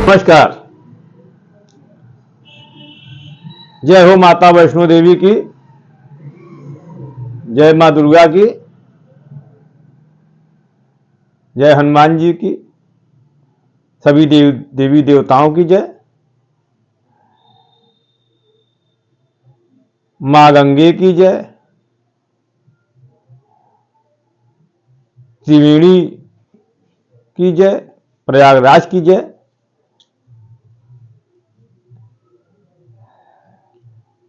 नमस्कार। जय हो माता वैष्णो देवी की, जय मां दुर्गा की, जय हनुमान जी की, सभी देवी देवताओं की जय। मां गंगे की जय, त्रिवेणी की जय, प्रयागराज की जय।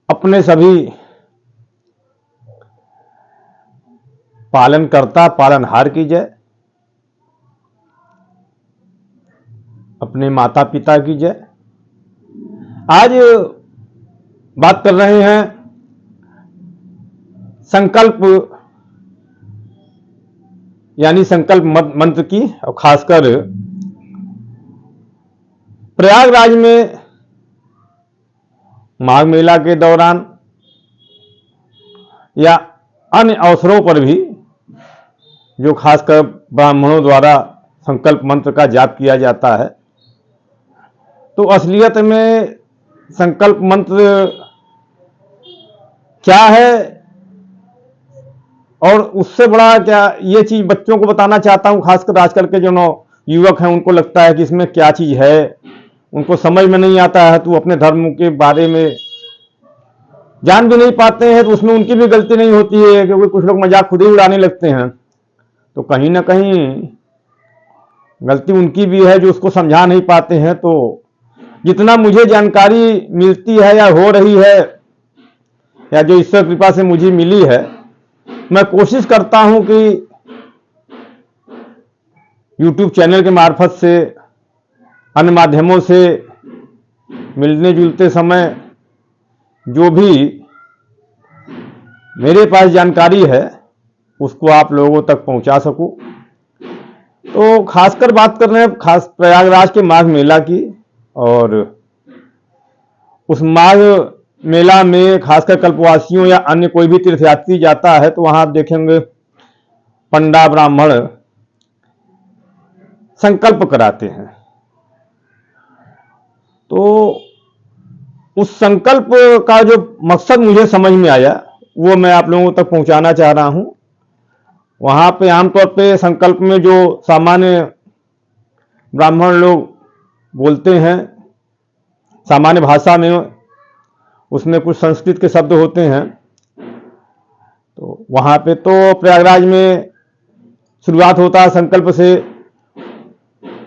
अपने सभी पालनकर्ता पालनहार की जय, अपने माता पिता की जय। आज बात कर रहे हैं संकल्प यानी संकल्प मंत्र की, और खासकर प्रयागराज में माघ मेला के दौरान या अन्य अवसरों पर भी जो खासकर ब्राह्मणों द्वारा संकल्प मंत्र का जाप किया जाता है, तो असलियत में संकल्प मंत्र क्या है और उससे बड़ा क्या, ये चीज बच्चों को बताना चाहता हूं। खासकर आजकल के जो युवक हैं उनको लगता है कि इसमें क्या चीज है, उनको समझ में नहीं आता है, तो अपने धर्म के बारे में जान भी नहीं पाते हैं। तो उसमें उनकी भी गलती नहीं होती है, क्योंकि कुछ लोग मजाक खुद ही उड़ाने लगते हैं। तो कहीं ना कहीं गलती उनकी भी है जो उसको समझा नहीं पाते हैं। तो जितना मुझे जानकारी मिलती है या हो रही है, या जो ईश्वर कृपा से मुझे मिली है, मैं कोशिश करता हूं कि YouTube चैनल के मार्फत से, अन्य माध्यमों से मिलने जुलते समय जो भी मेरे पास जानकारी है उसको आप लोगों तक पहुंचा सकूं। तो खासकर बात कर रहे हैं खास प्रयागराज के माघ मेला की, और उस माघ मेला में खासकर कल्पवासियों या अन्य कोई भी तीर्थयात्री जाता है तो वहां आप देखेंगे पंडा ब्राह्मण संकल्प कराते हैं। तो उस संकल्प का जो मकसद मुझे समझ में आया वो मैं आप लोगों तक पहुंचाना चाह रहा हूं। वहां पे आमतौर पे संकल्प में जो सामान्य ब्राह्मण लोग बोलते हैं सामान्य भाषा में, उसमें कुछ संस्कृत के शब्द होते हैं। तो वहां पे तो प्रयागराज में शुरुआत होता है संकल्प से।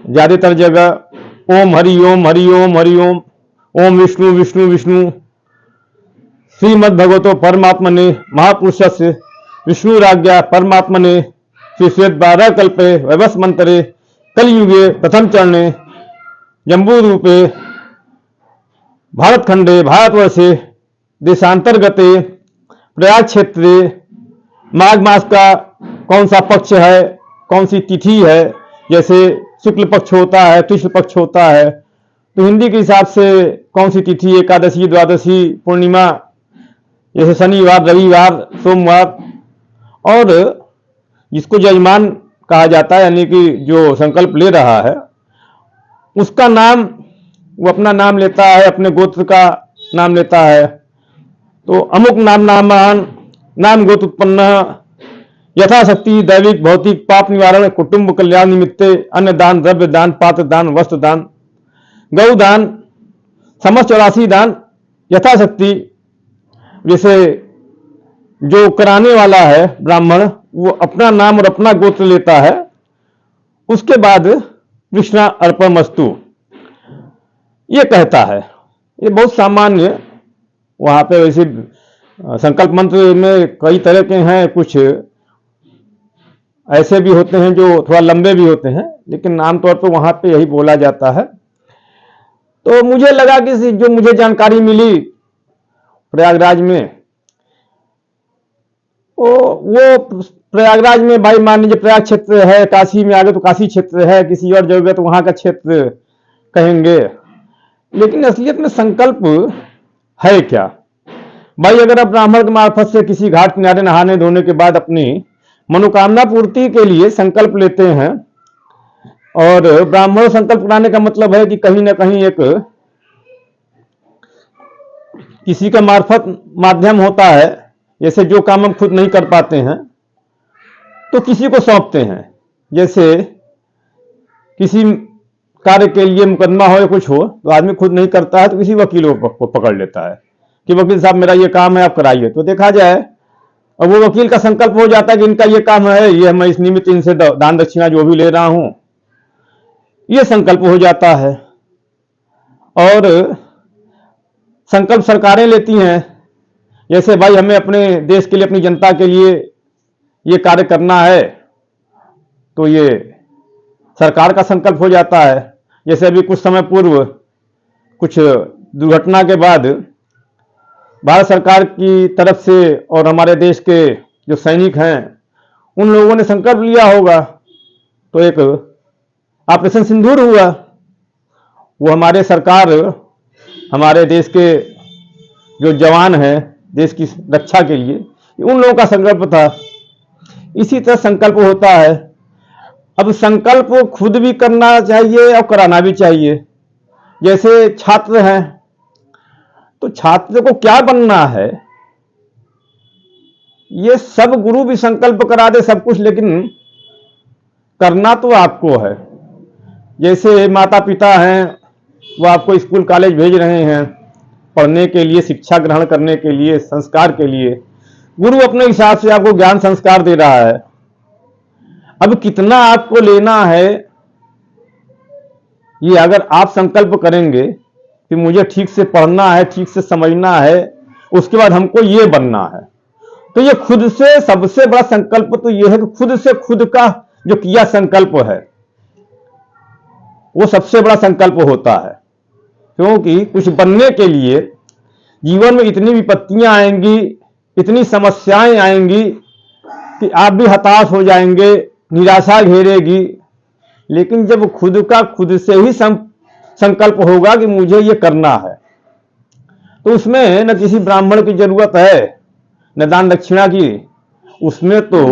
ज्यादातर जगह ओम हरि ओम हरि ओम हरि ओम, ओम विष्णु विष्णु विष्णु, श्रीमद् भगवतो परमात्मने महापुरुषस्य विष्णुराज्ञा परमात्मने श्री श्वेत 12 कल्पे वैवस्वंतरे कलयुगे प्रथम चरणे जम्बू रूपे भारतखंडे भारतवर्षे देशांतर्गते प्रयाग क्षेत्रे माघ मास का कौन सा पक्ष है, कौन सी तिथि है, जैसे शुक्ल पक्ष होता है, कृष्ण पक्ष होता है, तो हिंदी के हिसाब से कौन सी तिथि, एकादशी द्वादशी पूर्णिमा, जैसे शनिवार रविवार सोमवार, और जिसको जजमान कहा जाता है यानी कि जो संकल्प ले रहा है उसका नाम, वो अपना नाम लेता है, अपने गोत्र का नाम लेता है। तो अमुक नाम नामान नाम गोत्र उत्पन्न यथाशक्ति दैविक भौतिक पाप निवारण कुटुंब कल्याण निमित्ते अन्न दान द्रव्य दान पात्र दान वस्त्र दान गौ दान समस्त 84 दान यथाशक्ति। जैसे जो कराने वाला है ब्राह्मण वो अपना नाम और अपना गोत्र लेता है, उसके बाद कृष्णा अर्पणमस्तु ये कहता है। ये बहुत सामान्य वहां पे। वैसे संकल्प मंत्र में कई तरह के हैं, कुछ ऐसे भी होते हैं जो थोड़ा लंबे भी होते हैं, लेकिन आमतौर पर वहां पे यही बोला जाता है। तो मुझे लगा कि जो मुझे जानकारी मिली प्रयागराज में, वो प्रयागराज में भाई मान लीजिए प्रयाग क्षेत्र है, काशी में आगे तो काशी क्षेत्र है, किसी और जगह तो वहां का क्षेत्र कहेंगे। लेकिन असलियत में संकल्प है क्या भाई? अगर आप ब्राह्मण के मार्फत से किसी घाट किनारे नहाने धोने के बाद अपनी मनोकामना पूर्ति के लिए संकल्प लेते हैं, और ब्राह्मण संकल्प कराने का मतलब है कि कहीं ना कहीं एक किसी का मार्फत माध्यम होता है, जैसे जो काम हम खुद नहीं कर पाते हैं तो किसी को सौंपते हैं। जैसे किसी कार्य के लिए मुकदमा हो या कुछ हो तो आदमी खुद नहीं करता है तो किसी वकील को पकड़ लेता है कि वकील साहब मेरा ये काम है, आप कराइए। तो देखा जाए और वो वकील का संकल्प हो जाता है कि इनका ये काम है, ये मैं इस निमित्त इनसे दान दक्षिणा जो भी ले रहा हूं, ये संकल्प हो जाता है। और संकल्प सरकारें लेती हैं, जैसे भाई हमें अपने देश के लिए, अपनी जनता के लिए ये कार्य करना है, तो ये सरकार का संकल्प हो जाता है। जैसे अभी कुछ समय पूर्व कुछ दुर्घटना के बाद भारत सरकार की तरफ से और हमारे देश के जो सैनिक हैं उन लोगों ने संकल्प लिया होगा, तो एक ऑपरेशन सिंदूर हुआ। वो हमारे सरकार, हमारे देश के जो जवान हैं देश की रक्षा के लिए, उन लोगों का संकल्प था। इसी तरह संकल्प होता है। अब संकल्प खुद भी करना चाहिए और कराना भी चाहिए। जैसे छात्र हैं तो छात्र को क्या बनना है, ये सब गुरु भी संकल्प करा दे सब कुछ, लेकिन करना तो आपको है। जैसे माता पिता हैं, वो आपको स्कूल कॉलेज भेज रहे हैं पढ़ने के लिए, शिक्षा ग्रहण करने के लिए, संस्कार के लिए। गुरु अपने हिसाब से आपको ज्ञान संस्कार दे रहा है। अब कितना आपको लेना है, ये अगर आप संकल्प करेंगे कि मुझे ठीक से पढ़ना है, ठीक से समझना है, उसके बाद हमको ये बनना है, तो ये खुद से सबसे बड़ा संकल्प तो ये है कि खुद से खुद का जो किया संकल्प है वो सबसे बड़ा संकल्प होता है। क्योंकि कुछ बनने के लिए जीवन में इतनी विपत्तियां आएंगी, इतनी समस्याएं आएंगी कि आप भी हताश हो जाएंगे, निराशा घेरेगी। लेकिन जब खुद का खुद से ही संकल्प होगा कि मुझे ये करना है, तो उसमें न किसी ब्राह्मण की जरूरत है न दान दक्षिणा की। उसमें तो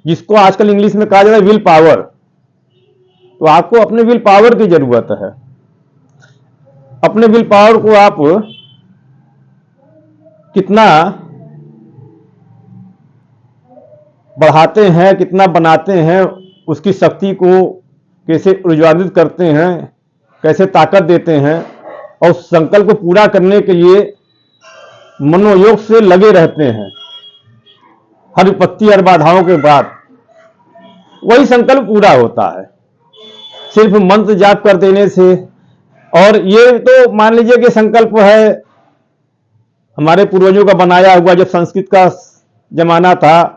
जिसको आजकल इंग्लिश में कहा जाता है विल पावर, तो आपको अपने विल पावर की जरूरत है। अपने विल पावर को आप कितना बढ़ाते हैं, कितना बनाते हैं, उसकी शक्ति को कैसे ऊर्जान्वित करते हैं, कैसे ताकत देते हैं, और संकल्प को पूरा करने के लिए मनोयोग से लगे रहते हैं हर विपत्ति, हर बाधाओं के बाद, वही संकल्प पूरा होता है सिर्फ मंत्र जाप कर देने से। और ये तो मान लीजिए कि संकल्प है हमारे पूर्वजों का बनाया हुआ, जब संस्कृत का जमाना था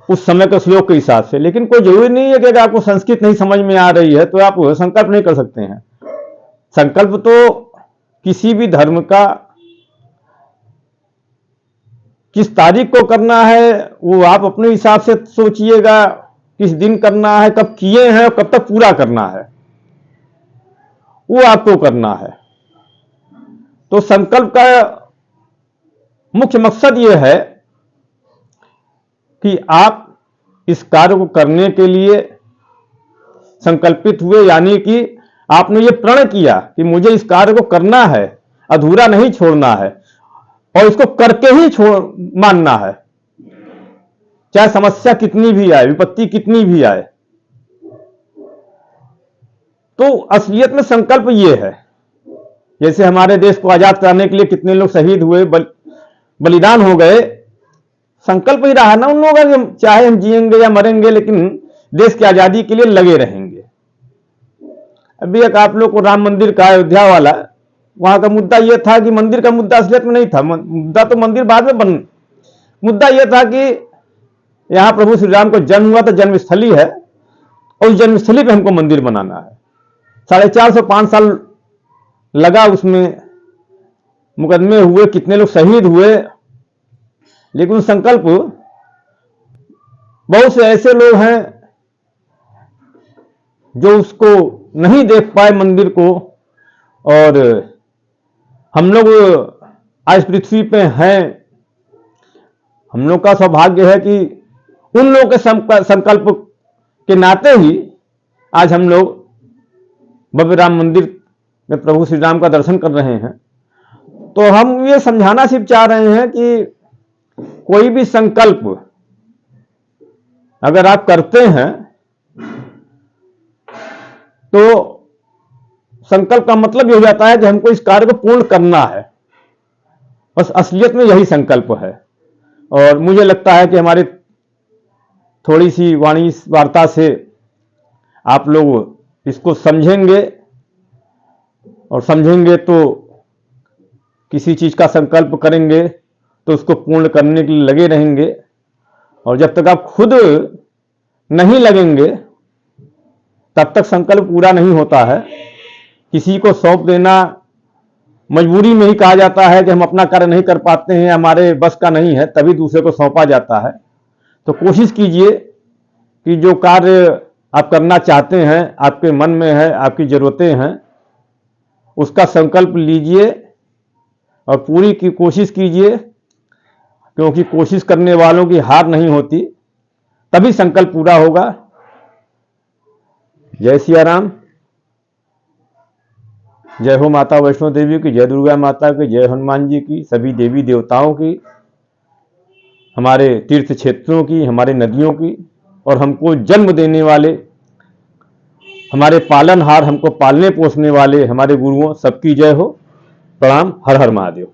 उस समय के श्लोक के हिसाब से। लेकिन कोई जरूरी नहीं है कि अगर आपको संस्कृत नहीं समझ में आ रही है तो आप संकल्प नहीं कर सकते हैं। संकल्प तो किसी भी धर्म का किस तारीख को करना है वो आप अपने हिसाब से सोचिएगा, किस दिन करना है, कब किए हैं और कब तक पूरा करना है, वो आपको करना है। तो संकल्प का मुख्य मकसद ये है कि आप इस कार्य को करने के लिए संकल्पित हुए, यानी कि आपने ये प्रण किया कि मुझे इस कार्य को करना है, अधूरा नहीं छोड़ना है, और इसको करके ही मानना है, चाहे समस्या कितनी भी आए, विपत्ति कितनी भी आए। तो असलियत में संकल्प ये है। जैसे हमारे देश को आजाद कराने के लिए कितने लोग शहीद हुए, बलिदान हो गए, संकल्प ही रहा ना उन लोगों का कि चाहे हम जिएंगे या मरेंगे लेकिन देश की आजादी के लिए लगे रहेंगे। अभी एक आप लोग को राम मंदिर का अयोध्या वाला, वहां का मुद्दा यह था कि मंदिर का मुद्दा असलियत में नहीं था, मुद्दा तो मंदिर बाद में बन, मुद्दा यह था कि यहां प्रभु श्री राम को जन्म हुआ तो जन्मस्थली है और उस जन्मस्थली पे हमको मंदिर बनाना है। 450-5 साल लगा उसमें, मुकदमे हुए, कितने लोग शहीद हुए, लेकिन संकल्प, बहुत से ऐसे लोग हैं जो उसको नहीं देख पाए मंदिर को। और हम लोग आज पृथ्वी पे हैं, हम लोग का सौभाग्य है कि उन लोगों के संकल्प के नाते ही आज हम लोग भव्य राम मंदिर में प्रभु श्री राम का दर्शन कर रहे हैं, तो हम ये समझाना सिर्फ चाह रहे हैं कि कोई भी संकल्प अगर आप करते हैं तो संकल्प का मतलब ये हो जाता है कि हमको इस कार्य को पूर्ण करना है। बस असलियत में यही संकल्प है। और मुझे लगता है कि हमारे थोड़ी सी वाणी वार्ता से आप लोग इसको समझेंगे, और समझेंगे तो किसी चीज का संकल्प करेंगे तो उसको पूर्ण करने के लिए लगे रहेंगे। और जब तक आप खुद नहीं लगेंगे तब तक संकल्प पूरा नहीं होता है। किसी को सौंप देना मजबूरी में ही कहा जाता है कि हम अपना कार्य नहीं कर पाते हैं, हमारे बस का नहीं है, तभी दूसरे को सौंपा जाता है। तो कोशिश कीजिए कि जो कार्य आप करना चाहते हैं, आपके मन में है, आपकी जरूरतें हैं, उसका संकल्प लीजिए और पूरी की कोशिश कीजिए, क्योंकि कोशिश करने वालों की हार नहीं होती, तभी संकल्प पूरा होगा। जय सिया राम। जय हो माता वैष्णो देवी की, जय दुर्गा माता की, जय हनुमान जी की, सभी देवी देवताओं की, हमारे तीर्थ क्षेत्रों की, हमारे नदियों की, और हमको जन्म देने वाले, हमारे पालनहार, हमको पालने पोसने वाले हमारे गुरुओं, सबकी जय हो। प्रणाम। हर हर महादेव।